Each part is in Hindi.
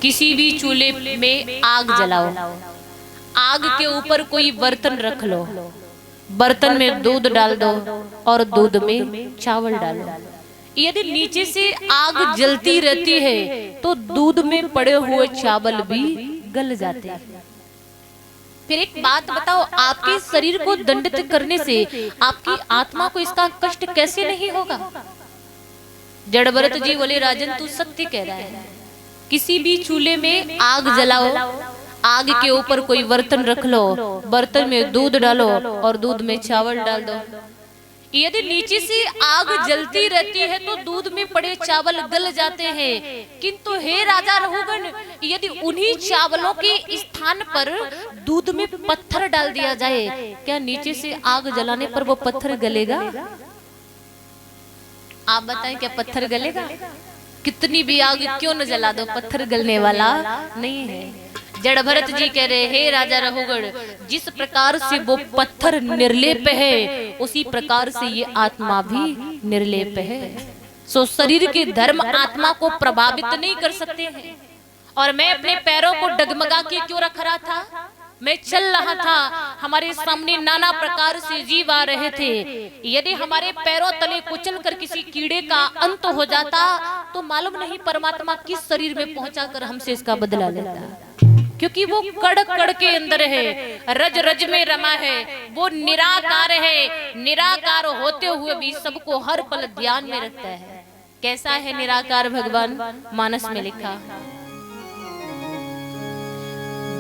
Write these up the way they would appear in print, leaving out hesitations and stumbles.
किसी भी चूल्हे में आग जलाओ, आग के ऊपर कोई बर्तन रख लो, बर्तन में दूध डाल दो और दूध में चावल डालो। यदि नीचे से आग जलती रहती है तो दूध में पड़े हुए चावल भी गल जाते हैं। फिर एक बात बताओ, आपके शरीर को दंडित करने से आपकी आत्मा को इसका कष्ट कैसे नहीं होगा? जड़भरत जी बोले राजन तू सत्य कह रहा है, किसी भी चूल्हे में आग जलाओ, आग के ऊपर कोई बर्तन रख लो, बर्तन में दूध डालो और दूध में चावल डाल दो। यदि नीचे से आग जलती रहती है तो दूध में पड़े चावल गल जाते हैं, किंतु हे राजा रहुगण, यदि उन्हीं चावलों के स्थान पर दूध में पत्थर डाल दिया जाए, क्या नीचे से आग जलाने पर वो पत्थर गलेगा? आप बताएं, क्या पत्थर गलेगा? कितनी भी आग क्यों न जला दो, पत्थर गलने वाला नहीं है। जड़भरत जी कह रहे, हे राजा रहुगण, जिस प्रकार से वो पत्थर निर्लेप है उसी प्रकार से ये आत्मा भी निर्लेप है। सो शरीर के धर्म आत्मा को प्रभावित नहीं कर सकते हैं। और मैं अपने पैरों को डगमगा के क्यों रख रहा था? मैं चल रहा था, हमारे सामने नाना प्रकार से जीव आ रहे थे। यदि हमारे पैरों तले कुचल कर किसी कीड़े का अंत हो जाता तो मालूम नहीं परमात्मा किस शरीर में पहुंचाकर हमसे इसका बदला लेता, क्योंकि वो कड़ कड़ के अंदर है, रज रज में रमा है, वो निराकार है। निराकार होते हुए भी सबको हर पल ध्यान में रखता है। कैसा है निराकार भगवान? मानस में लिखा,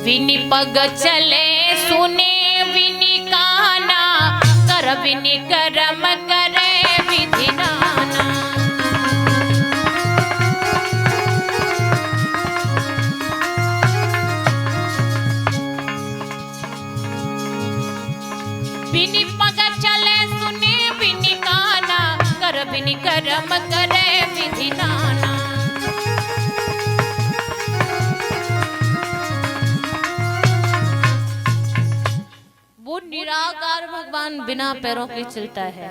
विनि पग चले सुने विनि काना, कर विनि करम करे विधि नाना। विनि पग चले सुने विनि काना, कर विनि करम करे विधि नाना। वो निराकार भगवान बिना पैरों के चलता है,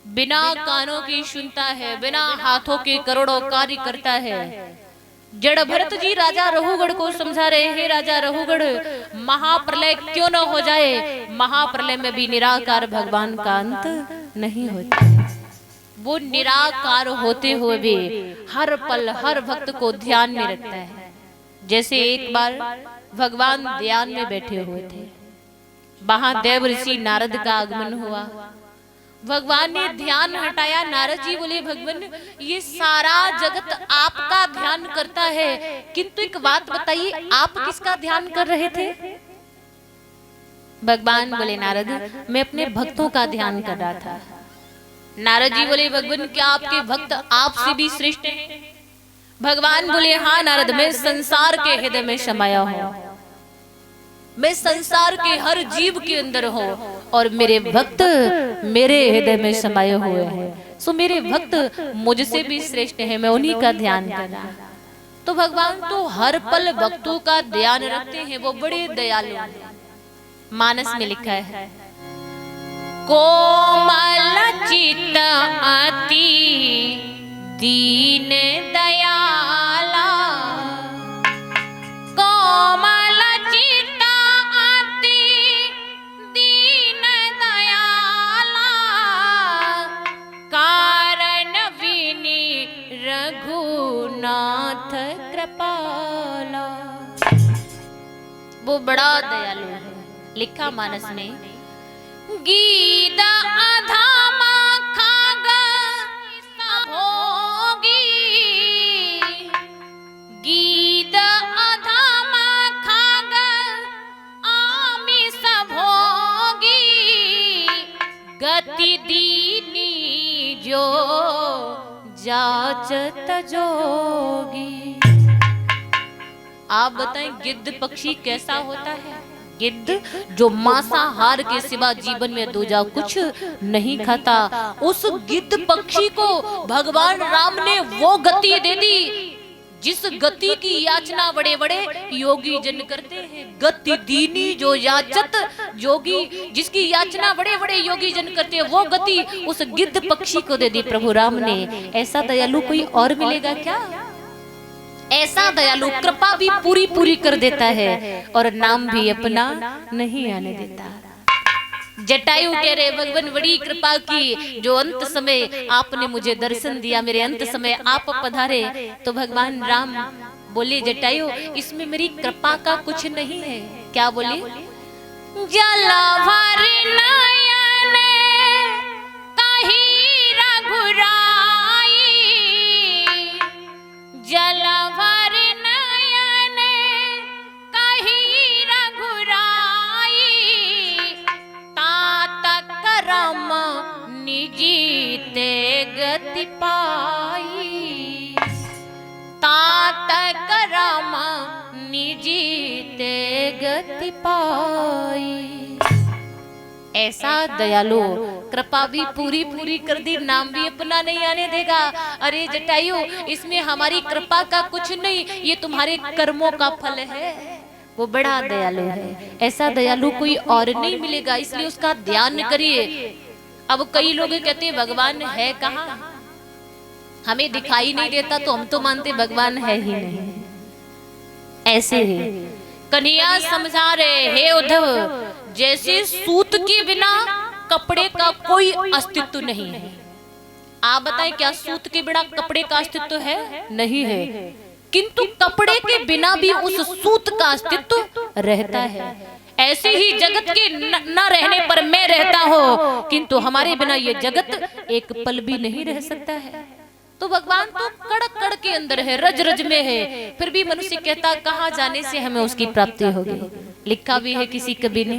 बिना कानों की सुनता है, बिना हाथों के करोड़ों कार्य करता है। जड़भरत जी राजा रहुगढ़ को समझा रहे, हे राजा रहुगढ़, महाप्रलय क्यों न हो जाए, महाप्रलय में भी निराकार भगवान का अंत नहीं होता। वो निराकार होते हुए भी हर पल हर भक्त को ध्यान में रखता है। जैसे एक बार भगवान ध्यान में बैठे हुए थे, वहां देव ऋषि नारद का आगमन हुआ। भगवान ने ध्यान हटाया। नारद जी बोले, भगवान ये सारा जगत आपका ध्यान करता है, किंतु एक बात बताइए, आप किसका ध्यान कर रहे थे? भगवान बोले, नारद मैं अपने भक्तों का ध्यान कर रहा था। नारद जी बोले, भगवान क्या आपके भक्त आपसे भी श्रेष्ठ हैं? भगवान बोले, हाँ नारद, मैं संसार के हृदय में समाया हूँ, मैं संसार के हर जीव के अंदर हूँ और मेरे भक्त मेरे हृदय में समाये हुए हैं। सो मेरे भक्त मुझसे भी श्रेष्ठ हैं, मैं उन्हीं का ध्यान करना। तो भगवान तो हर पल भक्तों का ध्यान रखते हैं, वो बड़े दयालु हैं। मानस में लिखा है, कोमल चित्त अति दीन दयाला, कोमल चित्त अति दीन दयाला, कारण विनि रघुनाथ कृपाला। वो बड़ा दयालु है। लिखा मानस में, गीत अधामा खाग भोगी, गीत अधामा खाग आमिष भोगी, गति दीनी जो जाचत जोगी। आप बताएं गिद्ध पक्षी कैसा होता है? गिद्ध जो मांसाहार के सिवा जीवन में दूजा कुछ नहीं खाता, उस गिद्ध पक्षी को भगवान राम ने वो गति दे दी जिस गति की याचना बड़े बड़े योगी जन करते हैं। गति दीनी जो याचत जोगी, जिसकी याचना बड़े बड़े योगी जन करते हैं, वो गति उस गिद्ध पक्षी को दे दी प्रभु राम ने। ऐसा दयालु कोई और मिलेगा क्या? ऐसा दयालु कृपा भी पूरी पूरी कर देता है और नाम भी अपना नहीं आने देता। जटायु कह रहे भगवान बड़ी कृपा की, जो अंत समय आपने मुझे दर्शन दिया, मेरे अंत समय आप पधारे। तो भगवान राम बोले जटायु इसमें मेरी कृपा का कुछ नहीं है। क्या बोले? जलभरी नयन कही रघुराई, जलभरी नयन कही रघुराई, तात करम निजीते गति पाई, तात करम निजीते गति पाई। ऐसा दयालु कृपा भी पूरी पूरी कर दी, नाम भी अपना नहीं आने देगा। अरे जटायु इसमें हमारी कृपा का कुछ नहीं, ये तुम्हारे कर्मों का फल है। वो बड़ा दयालु है, ऐसा दयालु कोई और नहीं मिलेगा, इसलिए उसका ध्यान करिए। अब कई लोग कहते हैं भगवान है कहाँ, हमें दिखाई नहीं देता तो हम तो मानते भगवान है ही नहीं। ऐसे ही कन्हैया समझा रहे, हे उद्धव जैसे सूत के बिना कपड़े का कोई अस्तित्व नहीं है। आप बताएं क्या सूत के बिना कपड़े का अस्तित्व है? नहीं है, किंतु कपड़े के बिना भी उस सूत का अस्तित्व रहता है। ऐसे ही जगत के न रहने पर मैं रहता हूँ, किंतु हमारे बिना ये जगत एक पल भी नहीं रह सकता है। तो भगवान तो कड़ कड़ के अंदर है, रज रज में है, फिर भी मनुष्य कहता कहाँ जाने से हमें उसकी प्राप्ति होगी। लिखा भी है किसी कवि ने,